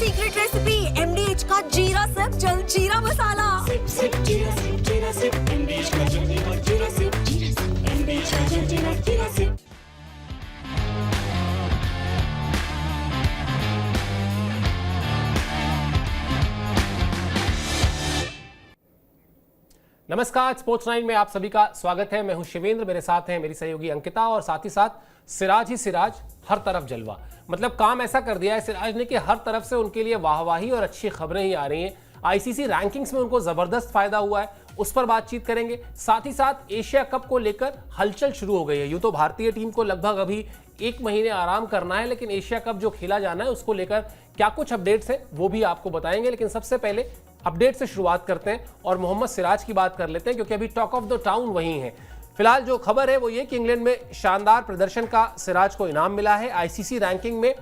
Secret recipe MDH का जीरा SIP जल जीरा मसाला। सिप सिप जीरा सिप MDH का जलजीरा जीरा सिप MDH का जलजीरा जीरा सिप। नमस्कार, स्पोर्ट्स 9 में आप सभी का स्वागत है। मैं हूं शिवेंद्र, मेरे साथ हैं मेरी सहयोगी अंकिता और साथ ही साथ सिराज ही सिराज, हर तरफ जलवा। मतलब काम ऐसा कर दिया है सिराज ने कि हर तरफ से उनके लिए वाहवाही और अच्छी खबरें ही आ रही हैं। आईसीसी रैंकिंग्स में उनको जबरदस्त फायदा हुआ है, उस पर बातचीत करेंगे। साथ ही साथ एशिया कप को लेकर हलचल शुरू हो गई है। यूं तो भारतीय टीम को लगभग अभी 1 महीने आराम करना है, लेकिन एशिया कप जो खेला जाना है उसको लेकर क्या कुछ अपडेट्स हैं वो भी आपको बताएंगे। लेकिन सबसे पहले अपडेट से शुरुआत करते हैं और मोहम्मद सिराज की बात कर लेते हैं, क्योंकि अभी टॉक ऑफ द टाउन वही है। फिलहाल जो खबर है वो ये कि इंग्लैंड में शानदार प्रदर्शन का सिराज को इनाम मिला है। आईसीसी रैंकिंग में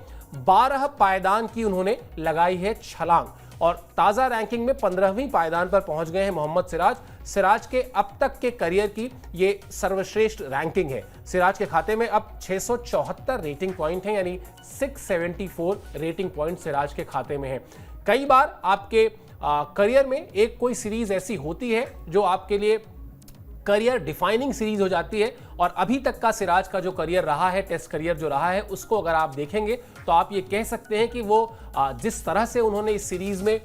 12 पायदान की उन्होंने लगाई है छलांग और ताजा रैंकिंग में 15वीं पायदान पर पहुंच गए हैं मोहम्मद सिराज। सिराज के अब तक के करियर की ये सर्वश्रेष्ठ रैंकिंग है। सिराज के खाते में अब 674 रेटिंग पॉइंट हैं, यानी 674 रेटिंग पॉइंट सिराज के खाते में है। कई बार आपके करियर में एक कोई सीरीज ऐसी होती है जो आपके लिए करियर डिफाइनिंग सीरीज हो जाती है, और अभी तक का सिराज का जो करियर रहा है, टेस्ट करियर जो रहा है, उसको अगर आप देखेंगे तो आप ये कह सकते हैं कि वो जिस तरह से उन्होंने इस सीरीज में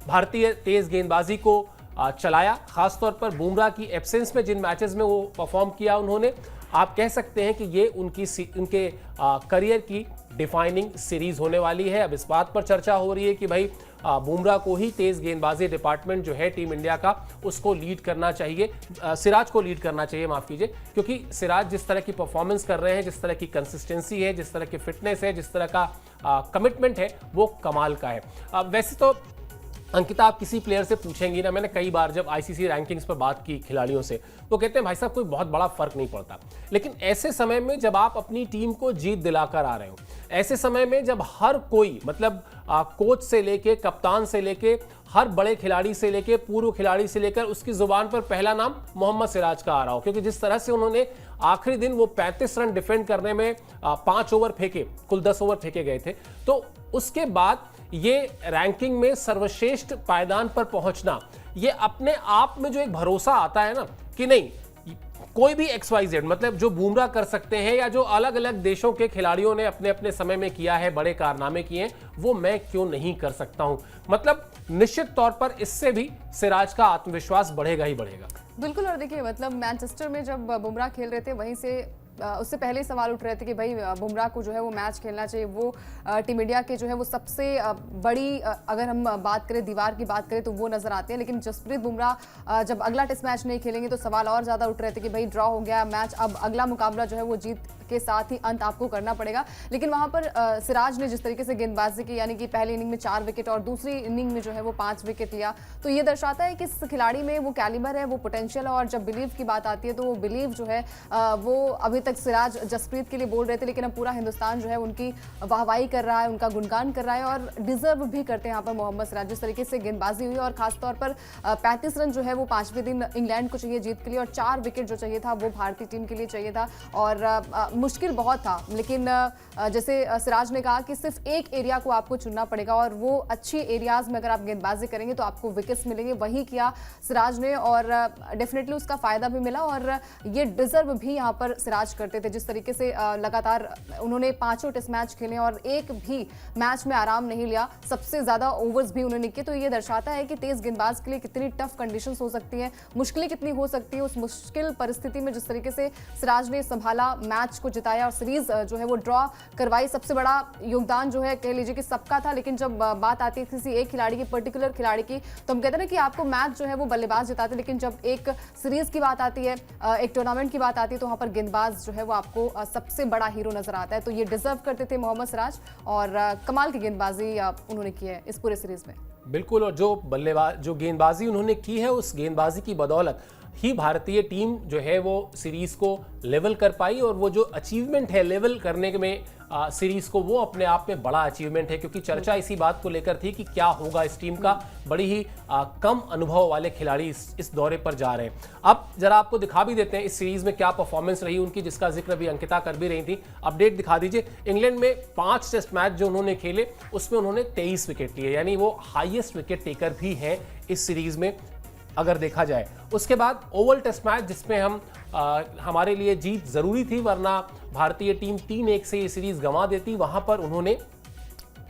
भारतीय तेज गेंदबाजी को चलाया, खासतौर पर बुमराह की एब्सेंस में जिन मैचेस में वो परफॉर्म किया उन्होंने, आप कह सकते हैं कि ये उनके करियर की डिफाइनिंग सीरीज होने वाली है। अब इस बात पर चर्चा हो रही है कि भाई बुमराह को ही तेज गेंदबाजी डिपार्टमेंट जो है टीम इंडिया का, उसको लीड करना चाहिए, सिराज को लीड करना चाहिए, माफ कीजिए, क्योंकि सिराज जिस तरह की परफॉर्मेंस कर रहे हैं, जिस तरह की कंसिस्टेंसी है, जिस तरह की फिटनेस है, जिस तरह का कमिटमेंट है, वो कमाल का है। वैसे तो अंकिता, आप किसी प्लेयर से पूछेंगी ना, मैंने कई बार जब आईसीसी रैंकिंग्स पर बात की खिलाड़ियों से, वो कहते हैं भाई साहब कोई बहुत बड़ा फर्क नहीं पड़ता। लेकिन ऐसे समय में जब आप अपनी टीम को जीत दिलाकर आ रहे हो, ऐसे समय में जब हर कोई, मतलब कोच से लेके कप्तान से लेके हर बड़े खिलाड़ी से लेके पूर्व खिलाड़ी से लेकर उसकी जुबान पर पहला नाम मोहम्मद सिराज का आ रहा हो, क्योंकि जिस तरह से उन्होंने आखिरी दिन वो 35 रन डिफेंड करने में 5 ओवर फेंके, कुल 10 ओवर फेंके गए थे, तो उसके बाद ये रैंकिंग में सर्वश्रेष्ठ पायदान पर पहुंचना, ये अपने आप में जो एक भरोसा आता है ना कि नहीं, कोई भी XYZ, मतलब जो बुमराह कर सकते हैं या जो अलग अलग देशों के खिलाड़ियों ने अपने अपने समय में किया है, बड़े कारनामे किए हैं, वो मैं क्यों नहीं कर सकता हूं। मतलब निश्चित तौर पर इससे भी सिराज का आत्मविश्वास बढ़ेगा ही बढ़ेगा। बिल्कुल। और देखिए, मतलब मैनचेस्टर में जब बुमराह खेल रहे थे, वहीं से उससे पहले ही सवाल उठ रहे थे कि भाई बुमराह को जो है वो मैच खेलना चाहिए। वो टीम इंडिया के जो है वो सबसे बड़ी, अगर हम बात करें, दीवार की बात करें, तो वो नजर आते हैं। लेकिन जसप्रीत बुमराह जब अगला टेस्ट मैच नहीं खेलेंगे तो सवाल और ज़्यादा उठ रहे थे कि भाई ड्रॉ हो गया मैच, अब अगला मुकाबला जो है वो जीत के साथ ही अंत आपको करना पड़ेगा। लेकिन वहां पर सिराज ने जिस तरीके से गेंदबाजी की, यानी कि पहली इनिंग में 4 विकेट और दूसरी इनिंग में जो है वो 5 विकेट लिया, तो ये दर्शाता है कि इस खिलाड़ी में वो कैलिबर है, वो पोटेंशियल है। और जब बिलीव की बात आती है तो वो बिलीव जो है वो अभी तक सिराज जसप्रीत के लिए बोल रहे थे, लेकिन अब पूरा हिंदुस्तान जो है उनकी वाहवाही कर रहा है, उनका गुणगान कर रहा है और डिजर्व भी करते हैं यहाँ पर मोहम्मद सिराज। जिस तरीके से गेंदबाजी हुई और खासतौर पर 35 रन जो है वो 5वें दिन इंग्लैंड को चाहिए जीत के लिए, और 4 विकेट जो चाहिए था वो भारतीय टीम के लिए चाहिए था। और मुश्किल बहुत था, लेकिन जैसे सिराज ने कहा कि सिर्फ एक एरिया को आपको चुनना पड़ेगा और वो अच्छी एरियाज में अगर आप गेंदबाजी करेंगे तो आपको विकेट्स मिलेंगे। वही किया सिराज ने और डेफिनेटली उसका फायदा भी मिला और ये डिजर्व भी यहाँ पर सिराज करते थे। जिस तरीके से लगातार उन्होंने 5 टेस्ट मैच खेले और एक भी मैच में आराम नहीं लिया, सबसे ज्यादा ओवर्स भी उन्होंने किए, तो ये दर्शाता है कि तेज गेंदबाज के लिए कितनी टफ कंडीशंस हो सकती हैं, मुश्किलें कितनी हो सकती है। उस मुश्किल परिस्थिति में जिस तरीके से सिराज ने संभाला, मैच को जिताया और सीरीज जो है वो ड्रॉ करवाई, सबसे बड़ा योगदान जो है कह लीजिए कि सबका था। लेकिन जब बात आती है किसी एक खिलाड़ी की, पर्टिकुलर खिलाड़ी की, तो हम कहते हैं ना कि आपको मैच जो है वो बल्लेबाज जिताते, लेकिन जब एक सीरीज की बात आती है, एक टूर्नामेंट की बात आती है, तो वहां पर गेंदबाज जो है वो आपको सबसे बड़ा हीरो नजर आता है। तो ये डिजर्व करते थे मोहम्मद सिराज और कमाल की गेंदबाजी उन्होंने की है इस पूरे सीरीज में। बिल्कुल, और जो गेंदबाजी उन्होंने की है, उस गेंदबाजी की बदौलत ही भारतीय टीम जो है वो सीरीज को लेवल कर पाई, और वो जो अचीवमेंट है लेवल करने में सीरीज को, वो अपने आप में बड़ा अचीवमेंट है, क्योंकि चर्चा इसी बात को लेकर थी कि क्या होगा इस टीम का। बड़ी ही कम अनुभव वाले खिलाड़ी इस दौरे पर जा रहे हैं। अब जरा आपको दिखा भी देते हैं इस सीरीज में क्या परफॉर्मेंस रही उनकी, जिसका जिक्र भी अंकिता कर भी रही थी। अपडेट दिखा दीजिए। इंग्लैंड में 5 टेस्ट मैच जो उन्होंने खेले उसमें उन्होंने 23 विकेट लिए, यानी वो हाईएस्ट विकेट टेकर भी हैं इस सीरीज में अगर देखा जाए। उसके बाद ओवल टेस्ट मैच जिसमें हमारे लिए जीत जरूरी थी, वरना भारतीय टीम 3-1 से ये सीरीज गंवा देती। वहां पर उन्होंने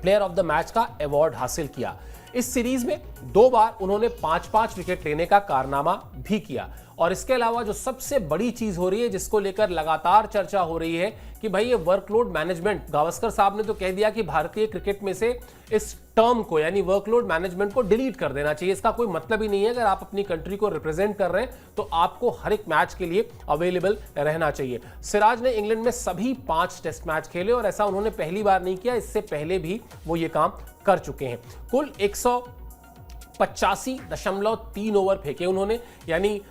प्लेयर ऑफ द मैच का अवार्ड हासिल किया। इस सीरीज में 2 बार उन्होंने 5-5 विकेट लेने का कारनामा भी किया। और इसके अलावा जो सबसे बड़ी चीज हो रही है, जिसको लेकर लगातार चर्चा हो रही है कि भाई ये वर्कलोड मैनेजमेंट, गावस्कर साहब ने तो कह दिया कि भारतीय क्रिकेट में से इस टर्म को, यानी वर्कलोड मैनेजमेंट को डिलीट कर देना चाहिए। इसका कोई मतलब ही नहीं है। अगर आप अपनी कंट्री को रिप्रेजेंट कर रहे हैं तो आपको हर एक मैच के लिए अवेलेबल रहना चाहिए। सिराज ने इंग्लैंड में सभी 5 टेस्ट मैच खेले और ऐसा उन्होंने पहली बार नहीं किया, इससे पहले भी वो ये काम कर चुके हैं। कुल 185.3 ओवर फेंके उन्होंने, यानी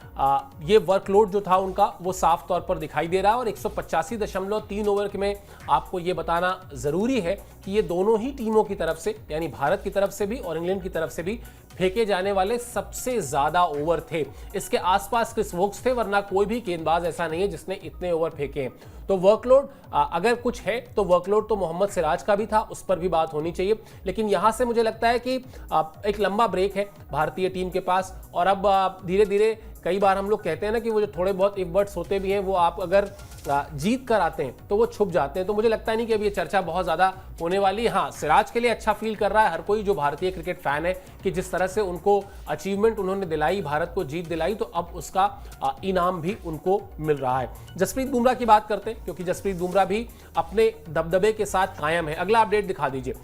ये वर्कलोड जो था उनका वो साफ तौर पर दिखाई दे रहा है। और 185.3 ओवर में आपको ये बताना जरूरी है कि ये दोनों ही टीमों की तरफ से, यानी भारत की तरफ से भी और इंग्लैंड की तरफ से भी फेंके जाने वाले सबसे ज्यादा ओवर थे। इसके आसपास क्रिस वोक्स थे, वरना कोई भी गेंदबाज ऐसा नहीं है जिसने इतने ओवर फेंके हैं। तो वर्कलोड अगर कुछ है तो वर्कलोड तो मोहम्मद सिराज का भी था, उस पर भी बात होनी चाहिए। लेकिन यहां से मुझे लगता है कि एक लंबा ब्रेक है भारतीय टीम के पास, और अब धीरे धीरे, कई बार हम लोग कहते हैं ना कि वो जो थोड़े बहुत इफर्ट्स होते भी हैं वो आप अगर जीत कर आते हैं तो वो छुप जाते हैं। तो मुझे लगता नहीं कि अब ये चर्चा बहुत ज्यादा होने वाली है। हाँ, सिराज के लिए अच्छा फील कर रहा है हर कोई जो भारतीय क्रिकेट फैन है कि जिस तरह से उनको अचीवमेंट उन्होंने दिलाई, भारत को जीत दिलाई, तो अब उसका इनाम भी उनको मिल रहा है। जसप्रीत बुमराह की बात करते हैं, क्योंकि जसप्रीत बुमराह भी अपने दबदबे के साथ कायम है। अगला अपडेट दिखा दीजिए।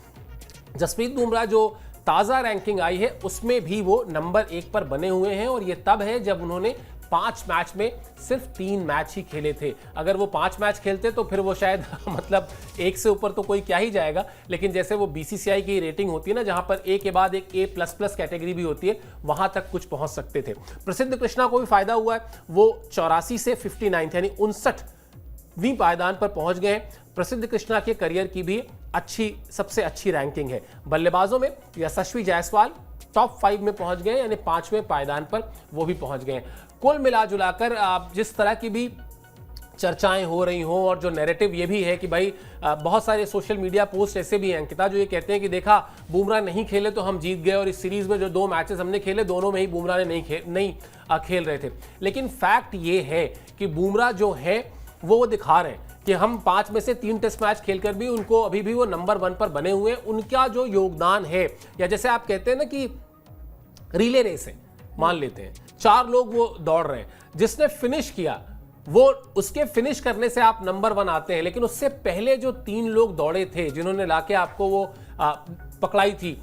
जसप्रीत बुमराह जो ताजा रैंकिंग आई है उसमें भी वो नंबर 1 पर बने हुए हैं, और ये तब है जब उन्होंने 5 मैच में सिर्फ 3 मैच ही खेले थे। अगर वो 5 मैच खेलते तो फिर वो शायद मतलब 1 से ऊपर तो कोई क्या ही जाएगा, लेकिन जैसे वो बीसीसीआई की रेटिंग होती है ना, जहां पर ए के बाद एक A++ कैटेगरी भी होती है, वहां तक कुछ पहुंच सकते थे। प्रसिद्ध कृष्णा को भी फायदा हुआ है, वो 84 से 59 यानी 59वीं पायदान पर पहुंच गए। प्रसिद्ध कृष्णा के करियर की भी सबसे अच्छी रैंकिंग है। बल्लेबाजों में यशस्वी जायसवाल टॉप 5 में पहुंच गए, यानी 5वें पायदान पर वो भी पहुंच गए। कुल मिला जुलाकर जिस तरह की भी चर्चाएं हो रही हों, और जो नैरेटिव ये भी है कि भाई बहुत सारे सोशल मीडिया पोस्ट ऐसे भी हैं अंकिता, जो ये कहते हैं कि देखा बुमराह नहीं खेले तो हम जीत गए, और इस सीरीज में जो 2 मैचेस हमने खेले दोनों में ही बुमराह ने नहीं खेल रहे थे। लेकिन फैक्ट ये है कि बुमराह जो है वो दिखा रहे हैं कि हम 5 में से 3 टेस्ट मैच खेलकर भी उनको अभी भी वो नंबर 1 पर बने हुए हैं। उनका जो योगदान है, या जैसे आप कहते हैं ना कि रिले रेस है, मान लेते हैं 4 लोग वो दौड़ रहे हैं, जिसने फिनिश किया वो उसके फिनिश करने से आप नंबर 1 आते हैं, लेकिन उससे पहले जो 3 लोग दौड़े थे जिन्होंने लाके आपको वो पकड़ाई थी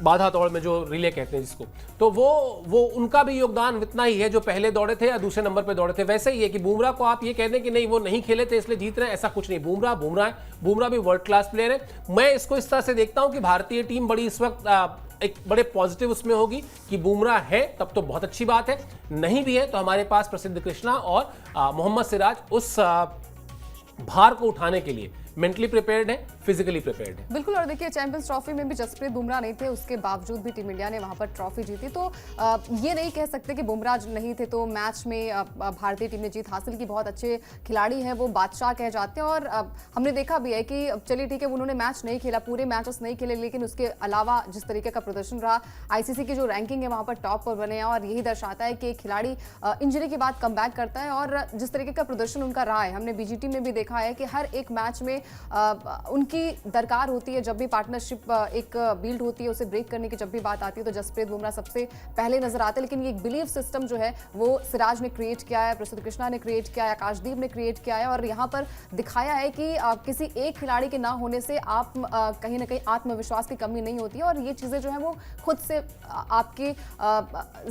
बाधा दौड़ में, जो रिले कहते हैं जिसको, तो वो उनका भी योगदान इतना ही है जो पहले दौड़े थे या दूसरे नंबर पे दौड़े थे। वैसे ही है कि बुमराह को आप ये कह दें कि नहीं वो नहीं खेले थे इसलिए जीत रहे हैं, ऐसा कुछ नहीं। बुमराह है, बुमराह भी वर्ल्ड क्लास प्लेयर है। मैं इसको इस तरह से देखता हूं कि भारतीय टीम बड़ी इस वक्त एक बड़े पॉजिटिव उसमें होगी कि बुमराह है तब तो बहुत अच्छी बात है, नहीं भी है तो हमारे पास प्रसिद्ध कृष्णा और मोहम्मद सिराज उस भार को उठाने के लिए मेंटली प्रिपेयर्ड है, फिजिकली प्रिपेयर्ड है। बिल्कुल। और देखिए चैंपियंस ट्रॉफी में भी जसप्रीत बुमराह नहीं थे, उसके बावजूद भी टीम इंडिया ने वहां पर ट्रॉफी जीती। तो ये नहीं कह सकते कि बुमराह नहीं थे तो मैच में भारतीय टीम ने जीत हासिल की। बहुत अच्छे खिलाड़ी हैं, वो बादशाह कह जाते हैं। और हमने देखा भी है कि चलिए ठीक है उन्होंने मैच नहीं खेला, पूरे मैचेस नहीं खेले, लेकिन उसके अलावा जिस तरीके का प्रदर्शन रहा, आईसीसी की जो रैंकिंग है वहां पर टॉप पर बने हैं। और यही दर्शाता है कि खिलाड़ी इंजरी के बाद कम बैक करता है, और जिस तरीके का प्रदर्शन उनका रहा है, हमने बीजीटी में भी देखा है कि हर एक मैच में उनकी दरकार होती है। जब भी पार्टनरशिप एक बिल्ड होती है, उसे ब्रेक करने की जब भी बात आती है तो जसप्रीत बुमराह सबसे पहले नजर आते हैं। लेकिन ये एक बिलीव सिस्टम जो है वो सिराज ने क्रिएट किया है, प्रसिद्ध कृष्णा ने क्रिएट किया है, आकाशदीप ने क्रिएट किया है, और यहाँ पर दिखाया है कि किसी एक खिलाड़ी के ना होने से आप कहीं ना कहीं आत्मविश्वास की कमी नहीं होती है। और ये चीज़ें जो है वो खुद से आपके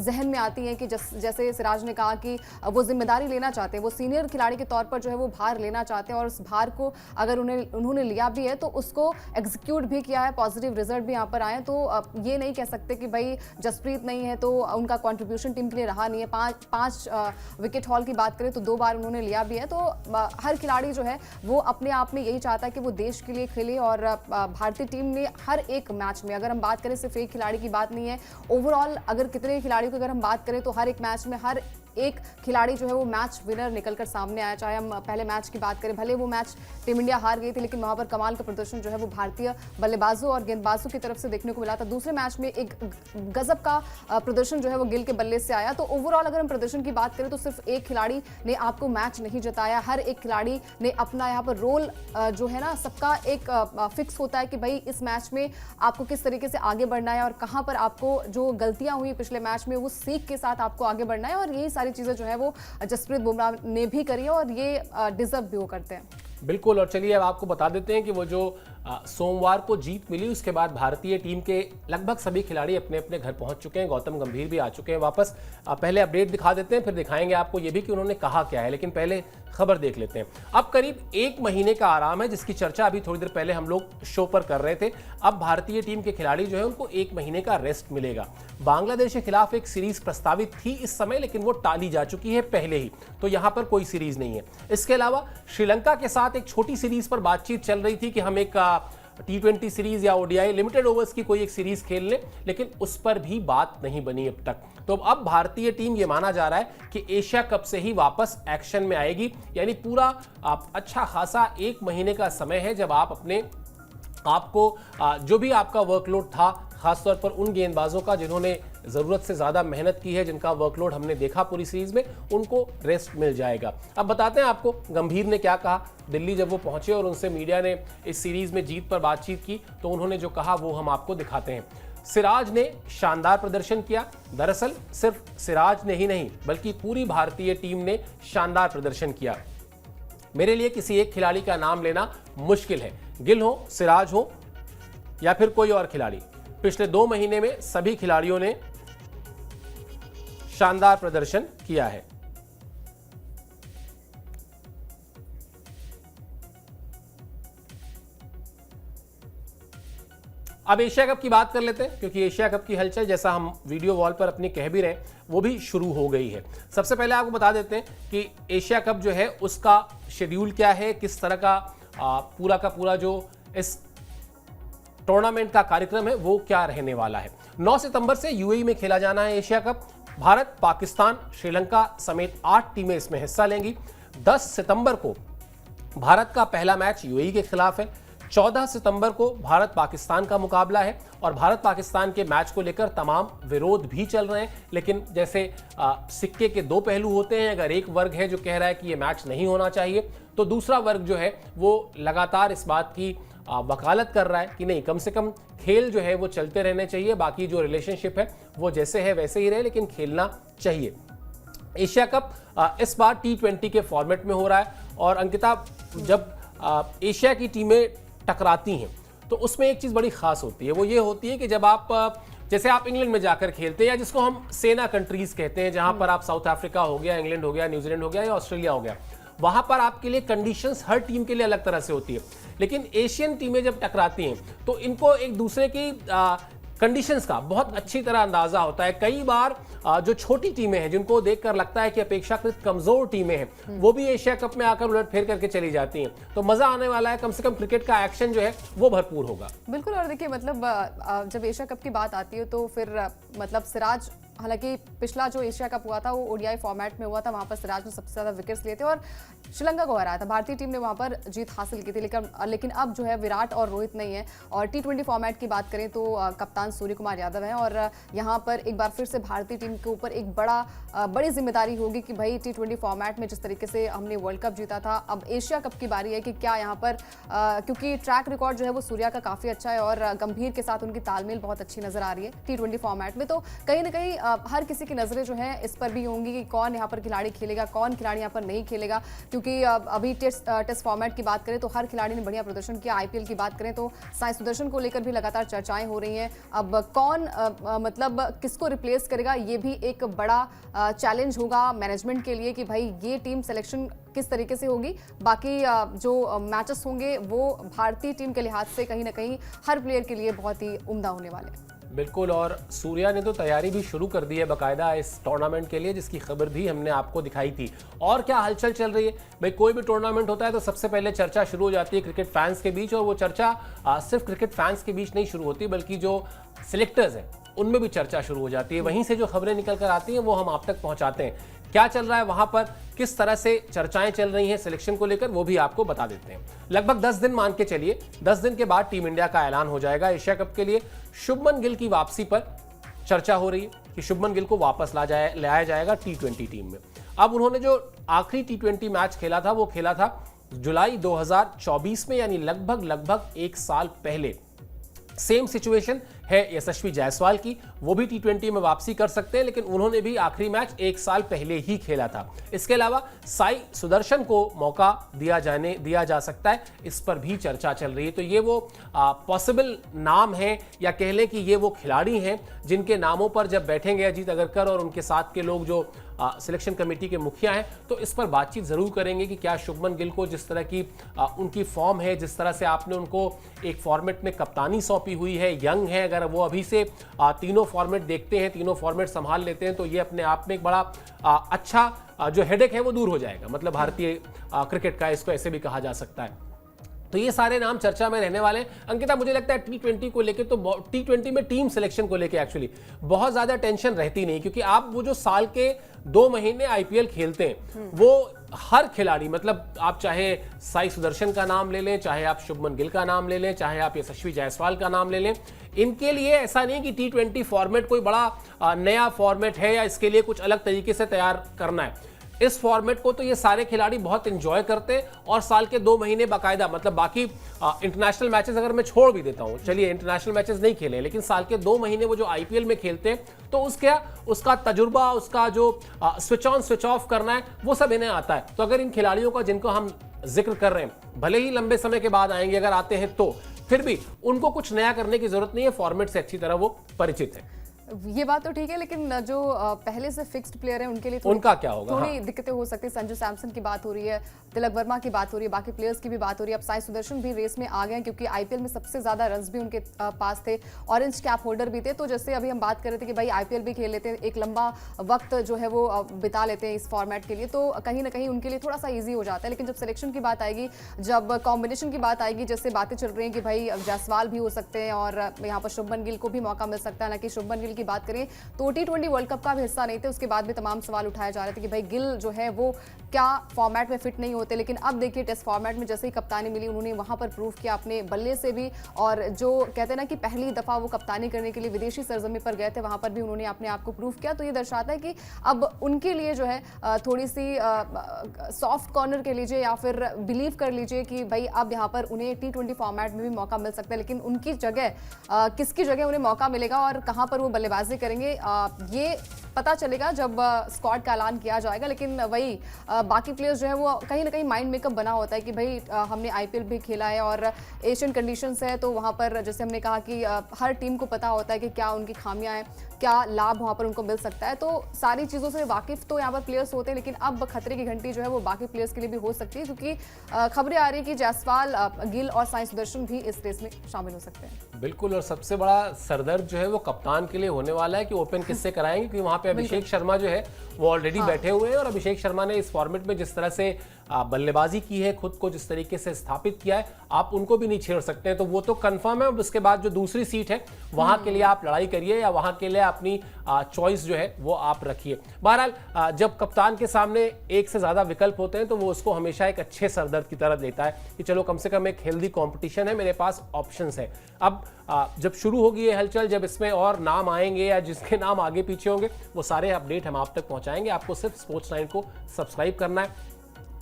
जहन में आती हैं कि जैसे सिराज ने कहा कि वो जिम्मेदारी लेना चाहते हैं, वो सीनियर खिलाड़ी के तौर पर जो है वो भार लेना चाहते हैं, और उस भार को अगर उन्होंने लिया भी है तो उसको एग्जीक्यूट भी किया है, पॉजिटिव रिजल्ट भी यहाँ पर आए। तो ये नहीं कह सकते कि भाई जसप्रीत नहीं है तो उनका कंट्रीब्यूशन टीम के लिए रहा नहीं है। पांच विकेट हॉल की बात करें तो 2 बार उन्होंने लिया भी है। तो हर खिलाड़ी जो है वो अपने आप में यही चाहता है कि वो देश के लिए खेले। और भारतीय टीम ने हर एक मैच में, अगर हम बात करें सिर्फ एक खिलाड़ी की बात नहीं है, ओवरऑल अगर कितने खिलाड़ियों की अगर हम बात करें तो हर एक मैच में हर एक खिलाड़ी जो है वो मैच विनर निकलकर सामने आया। चाहे हम पहले मैच की बात करें, भले वो मैच टीम इंडिया हार गई थी, लेकिन वहां पर कमाल का प्रदर्शन जो है वो भारतीय बल्लेबाजों और गेंदबाजों की तरफ से देखने को मिला था। दूसरे मैच में एक गजब का प्रदर्शन जो है वो गिल के बल्ले से आया। तो ओवरऑल अगर हम प्रदर्शन की बात करें तो सिर्फ एक खिलाड़ी ने आपको मैच नहीं जिताया, हर एक खिलाड़ी ने अपना यहाँ पर रोल जो है ना, सबका एक फिक्स होता है कि भाई इस मैच में आपको किस तरीके से आगे बढ़ना है और कहाँ पर आपको जो गलतियां हुई पिछले मैच में वो सीख के साथ आपको आगे बढ़ना है। और यही सारी चीजें जो है वो जसप्रीत बुमराह ने भी करी है और ये डिजर्व भी वो करते हैं। बिल्कुल। और चलिए अब आपको बता देते हैं कि वो जो सोमवार को जीत मिली उसके बाद भारतीय टीम के लगभग सभी खिलाड़ी अपने अपने घर पहुंच चुके हैं। गौतम गंभीर भी आ चुके हैं वापस। पहले अपडेट दिखा देते हैं, फिर दिखाएंगे आपको ये भी कि उन्होंने कहा क्या है, लेकिन पहले खबर देख लेते हैं। अब करीब 1 महीने का आराम है, जिसकी चर्चा अभी थोड़ी देर पहले हम लोग शो पर कर रहे थे। अब भारतीय टीम के खिलाड़ी जो है उनको 1 महीने का रेस्ट मिलेगा। बांग्लादेश के खिलाफ एक सीरीज प्रस्तावित थी इस समय, लेकिन वो टाली जा चुकी है पहले ही, तो यहां पर कोई सीरीज नहीं है। इसके अलावा श्रीलंका के साथ एक छोटी सीरीज पर बातचीत चल रही थी कि हम एक T20 सीरीज या ओडीआई लिमिटेड ओवर्स की कोई एक सीरीज खेल लें, लेकिन उस पर भी बात नहीं बनी अब तक। तो अब भारतीय टीम ये माना जा रहा है कि एशिया कप से ही वापस एक्शन में आएगी, यानी पूरा अच्छा खासा 1 महीने का समय है जब आप अपने आपको जो भी आपका वर्कलोड था, खासतौर पर उन गेंदबाजों का जिन्होंने जरूरत से ज्यादा मेहनत की है, जिनका वर्कलोड हमने देखा पूरी सीरीज में, उनको रेस्ट मिल जाएगा। अब बताते हैं आपको गंभीर ने क्या कहा। दिल्ली जब वो पहुंचे और उनसे मीडिया ने इस सीरीज में जीत पर बातचीत की तो उन्होंने जो कहा वो हम आपको दिखाते हैं। सिराज ने शानदार प्रदर्शन किया। दरअसल सिर्फ सिराज ने ही नहीं बल्कि पूरी भारतीय टीम ने शानदार प्रदर्शन किया। मेरे लिए किसी एक खिलाड़ी का नाम लेना मुश्किल है, गिल हो, सिराज हो या फिर कोई और खिलाड़ी। पिछले 2 महीने में सभी खिलाड़ियों ने शानदार प्रदर्शन किया है। अब एशिया कप की बात कर लेते हैं, क्योंकि एशिया कप की हलचल, जैसा हम वीडियो वॉल पर अपनी कह भी रहे हैं, वो भी शुरू हो गई है। सबसे पहले आपको बता देते हैं कि एशिया कप जो है उसका शेड्यूल क्या है, किस तरह का पूरा जो इस टूर्नामेंट का कार्यक्रम है वो क्या रहने वाला है। 9 सितंबर से यूएई में खेला जाना है एशिया कप। भारत, पाकिस्तान, श्रीलंका समेत 8 टीमें इसमें हिस्सा लेंगी। 10 सितंबर को भारत का पहला मैच यूएई के खिलाफ है। 14 सितंबर को भारत पाकिस्तान का मुकाबला है और भारत पाकिस्तान के मैच को लेकर तमाम विरोध भी चल रहे हैं, लेकिन जैसे सिक्के के 2 पहलू होते हैं। अगर एक वर्ग है जो कह रहा है कि ये मैच नहीं होना चाहिए, तो दूसरा वर्ग जो है वो लगातार इस बात की वकालत कर रहा है कि नहीं, कम से कम खेल जो है वो चलते रहने चाहिए, बाकी जो रिलेशनशिप है वो जैसे है वैसे ही रहे, लेकिन खेलना चाहिए। एशिया कप इस बार T20 के फॉर्मेट में हो रहा है। और अंकिता, जब एशिया की टीमें टकराती हैं तो उसमें एक चीज़ बड़ी खास होती है, वो ये होती है कि जब आप जैसे आप इंग्लैंड में जाकर खेलते हैं, या जिसको हम सेना कंट्रीज कहते हैं, जहां पर आप साउथ अफ्रीका हो गया, इंग्लैंड हो गया, न्यूजीलैंड हो गया या ऑस्ट्रेलिया हो गया, वहां पर आपके लिए कंडीशंस हर टीम के लिए अलग तरह से होती है। लेकिन एशियन टीमें जब टकराती हैं तो इनको एक दूसरे की कंडीशंस का बहुत अच्छी तरह अंदाजा होता है। कई बार जो छोटी टीमें हैं, जिनको देखकर लगता है कि अपेक्षाकृत कमजोर टीमें हैं, वो भी एशिया कप में आकर उलट फेर करके चली जाती हैं। तो मजा आने वाला है, कम से कम क्रिकेट का एक्शन जो है वो भरपूर होगा। बिल्कुल। और देखिए, मतलब जब एशिया कप की बात आती है तो फिर मतलब सिराज, हालांकि पिछला जो एशिया कप हुआ था वो ओडीआई फॉर्मेट में हुआ था, वहां पर सिराज ने सबसे ज्यादा विकेट्स लिए थे और श्रीलंका को हराया था। भारतीय टीम ने वहां पर जीत हासिल की थी, लेकिन अब जो है विराट और रोहित नहीं है। और T20 फॉर्मेट की बात करें तो कप्तान सूर्य कुमार यादव है और यहाँ पर एक बार फिर से भारतीय टीम के ऊपर एक बड़ी जिम्मेदारी होगी कि भाई T20 फॉर्मेट में जिस तरीके से हमने वर्ल्ड कप जीता था, अब एशिया कप की बारी है कि क्या यहाँ पर क्योंकि ट्रैक रिकॉर्ड जो है वो सूर्या का काफी अच्छा है और गंभीर के साथ उनकी तालमेल बहुत अच्छी नजर आ रही है T20 फॉर्मेट में। तो कहीं ना कहीं हर किसी की नज़रें जो है इस पर भी होंगी कि कौन यहाँ पर खिलाड़ी खेलेगा, कौन खिलाड़ी यहाँ पर नहीं खेलेगा, क्योंकि अभी टेस्ट फॉर्मेट की बात करें तो हर खिलाड़ी ने बढ़िया प्रदर्शन किया। आईपीएल की बात करें तो साई सुदर्शन को लेकर भी लगातार चर्चाएं हो रही हैं। अब कौन मतलब किसको रिप्लेस करेगा, ये भी एक बड़ा चैलेंज होगा मैनेजमेंट के लिए कि भाई ये टीम सिलेक्शन किस तरीके से होगी। बाकी जो मैचेस होंगे वो भारतीय टीम के लिहाज से कहीं ना कहीं हर प्लेयर के लिए बहुत ही उम्दा होने वाले हैं। बिल्कुल, और सूर्या ने तो तैयारी भी शुरू कर दी है बाकायदा इस टूर्नामेंट के लिए, जिसकी खबर भी हमने आपको दिखाई थी। और क्या हलचल चल रही है भाई, कोई भी टूर्नामेंट होता है तो सबसे पहले चर्चा शुरू हो जाती है क्रिकेट फैंस के बीच, और वो चर्चा सिर्फ क्रिकेट फैंस के बीच नहीं शुरू होती बल्कि जो सिलेक्टर्स हैं उनमें भी चर्चा शुरू हो जाती है। वहीं से जो खबरें निकल कर आती हैं वो हम आप तक पहुंचाते हैं। क्या चल रहा है वहां पर, किस तरह से चर्चाएं चल रही हैं सिलेक्शन को लेकर, वो भी आपको बता देते हैं। लगभग 10 दिन मान के चलिए, 10 दिन के बाद टीम इंडिया का ऐलान हो जाएगा एशिया कप के लिए। शुभमन गिल की वापसी पर चर्चा हो रही है कि शुभमन गिल को वापस लाया जाएगा T20 टीम में। अब उन्होंने जो आखिरी T20 मैच खेला था वो खेला था जुलाई 2024 में, यानी लगभग 1 साल पहले। सेम सिचुएशन है यशस्वी जायसवाल की, वो भी T20 में वापसी कर सकते हैं, लेकिन उन्होंने भी आखिरी मैच 1 साल पहले ही खेला था। इसके अलावा साई सुदर्शन को मौका दिया जा सकता है, इस पर भी चर्चा चल रही है। तो ये वो पॉसिबल नाम है, या कह लें कि ये वो खिलाड़ी हैं जिनके नामों पर जब बैठेंगे अजीत अगरकर और उनके साथ के लोग जो सिलेक्शन कमेटी के मुखिया हैं, तो इस पर बातचीत जरूर करेंगे कि क्या शुभमन गिल को जिस तरह की उनकी फॉर्म है, जिस तरह से आपने उनको एक फॉर्मेट में कप्तानी सौंपी हुई है, यंग है, अगर वो अभी से तीनों फॉर्मेट देखते हैं, तीनों फॉर्मेट संभाल लेते हैं, तो ये अपने आप में एक बड़ा अच्छा जो हेडेक है वो दूर हो जाएगा। मतलब भारतीय क्रिकेट का इसको ऐसे भी कहा जा सकता है। तो ये सारे नाम चर्चा में रहने वाले हैं। अंकिता, मुझे लगता है T20 को लेके तो T20 में टीम सिलेक्शन को लेके एक्चुअली बहुत ज्यादा टेंशन रहती नहीं, क्योंकि आप वो जो साल के 2 महीने आईपीएल खेलते हैं वो हर खिलाड़ी, मतलब आप चाहे साई सुदर्शन का नाम ले लें, चाहे आप शुभमन गिल का नाम ले लें, चाहे आप यशस्वी जायसवाल का नाम ले लें, इनके लिए ऐसा नहीं कि T20 फॉर्मेट कोई बड़ा नया फॉर्मेट है या इसके लिए कुछ अलग तरीके से तैयार करना है। इस फॉर्मेट को तो ये सारे खिलाड़ी बहुत एंजॉय करते हैं, और साल के 2 महीने बाकायदा, मतलब बाकी इंटरनेशनल मैचेस अगर मैं छोड़ भी देता हूं, चलिए इंटरनेशनल मैचेस नहीं खेले, लेकिन साल के 2 महीने वो जो आईपीएल में खेलते हैं, तो उसका तजुर्बा, उसका जो स्विच ऑन स्विच ऑफ करना है, वो सब इन्हें आता है। तो अगर इन खिलाड़ियों का जिनको हम जिक्र कर रहे हैं, भले ही लंबे समय के बाद आएंगे, अगर आते हैं तो फिर भी उनको कुछ नया करने की जरूरत नहीं है, फॉर्मेट से अच्छी तरह वो परिचित है। ये बात तो ठीक है, लेकिन जो पहले से फिक्स्ड प्लेयर है उनके लिए उनका क्या होगा? थोड़ी दिक्कतें हो सकती है। संजू सैमसन की बात हो रही है, तिलक वर्मा की बात हो रही है, बाकी प्लेयर्स की भी बात हो रही है। अब साई सुदर्शन भी रेस में आ गए, क्योंकि आईपीएल में सबसे ज्यादा रन्स भी उनके पास थे, ऑरेंज कैप होल्डर भी थे। तो जैसे अभी हम बात कर रहे थे कि भाई आईपीएल भी खेल लेते हैं, एक लंबा वक्त जो है वो बिता लेते हैं इस फॉर्मेट के लिए, तो कहीं ना कहीं उनके लिए थोड़ा सा ईजी हो जाता है। लेकिन जब सिलेक्शन की बात आएगी, जब कॉम्बिनेशन की बात आएगी, जैसे बातें चल रही हैं कि भाई जायसवाल भी हो सकते हैं और यहाँ पर शुभमन गिल को भी मौका मिल सकता है। हालांकि शुभमन गिल की बात करें तो T20 वर्ल्ड कप का भी हिस्सा नहीं थे, उसके बाद भी तमाम सवाल उठाए जा रहे थे कि भाई गिल जो है वो क्या फॉर्मेट में फिट नहीं होते। लेकिन अब देखिए टेस्ट फॉर्मेट में जैसे ही कप्तानी मिली, उन्होंने वहां पर प्रूव किया अपने बल्ले से भी, और जो कहते हैं ना कि पहली दफा वो कप्तानी करने के लिए विदेशी सरजमी पर गए थे, वहां पर भी उन्होंने अपने आप को प्रूव किया। तो ये दर्शाता है कि अब उनके लिए जो है थोड़ी सी सॉफ्ट कॉर्नर कह लीजिए या फिर बिलीव कर लीजिए कि भाई अब यहाँ पर उन्हें T20 फॉर्मेट में भी मौका मिल सकता है। लेकिन उनकी जगह किसकी जगह उन्हें मौका मिलेगा और कहाँ पर वो बल्लेबाजी करेंगे, ये पता चलेगा जब स्क्वाड का ऐलान किया जाएगा। लेकिन वही बाकी प्लेयर्स जो है वो कहीं ना कहीं माइंड मेकअप बना होता है कि भाई हमने आईपीएल भी खेला है और एशियन कंडीशंस है, तो वहाँ पर जैसे हमने कहा कि हर टीम को पता होता है कि क्या उनकी खामियां हैं, क्या लाभ वहाँ पर उनको मिल सकता है। तो सारी चीज़ों से वाकिफ तो यहाँ पर प्लेयर्स होते हैं, लेकिन अब खतरे की घंटी जो है वो बाकी प्लेयर्स के लिए भी हो सकती है, क्योंकि खबरें आ रही है कि जायसवाल, गिल और साई सुदर्शन भी इस रेस में शामिल हो सकते हैं। बिल्कुल, और सबसे बड़ा सरदर्द जो है वो कप्तान के लिए होने वाला है कि ओपन किससे कराएंगे, क्योंकि वहाँ पे अभिषेक शर्मा जो है वो ऑलरेडी बैठे हुए हैं, और अभिषेक शर्मा ने इस फॉर्मेट में जिस तरह से बल्लेबाजी की है, खुद को जिस तरीके से स्थापित किया है, आप उनको भी नहीं छेड़ सकते हैं। तो वो तो कंफर्म है। उसके बाद जो दूसरी सीट है वहां के लिए आप लड़ाई करिए, या वहां के लिए अपनी चॉइस जो है वो आप रखिए। बहरहाल जब कप्तान के सामने एक से ज्यादा विकल्प होते हैं तो वो उसको हमेशा एक अच्छे सरदर्द की तरह लेता है कि चलो कम से कम एक हेल्दी कंपटीशन है, मेरे पास ऑप्शंस है। अब जब शुरू होगी ये हलचल, जब इसमें और नाम आएंगे या जिसके नाम आगे पीछे होंगे, वो सारे अपडेट हम आप तक पहुंचाएंगे। आपको सिर्फ स्पोर्ट्स 9 को सब्सक्राइब करना है।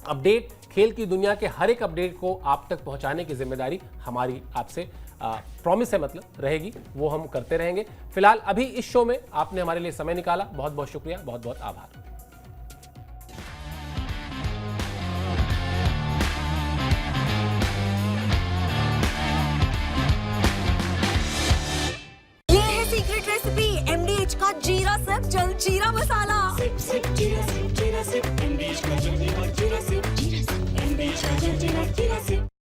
अपडेट, खेल की दुनिया के हर एक अपडेट को आप तक पहुंचाने की जिम्मेदारी हमारी आपसे प्रॉमिस है, मतलब रहेगी, वो हम करते रहेंगे। फिलहाल अभी इस शो में आपने हमारे लिए समय निकाला, बहुत बहुत शुक्रिया, बहुत बहुत आभार। ये है सीक्रेट रेसिपी MDH का जीरा सिर्फ जल जीरा मसाला। Sip, sip, jeera sip, MDH का जल जीरा sip, MDH का जल जीरा sip.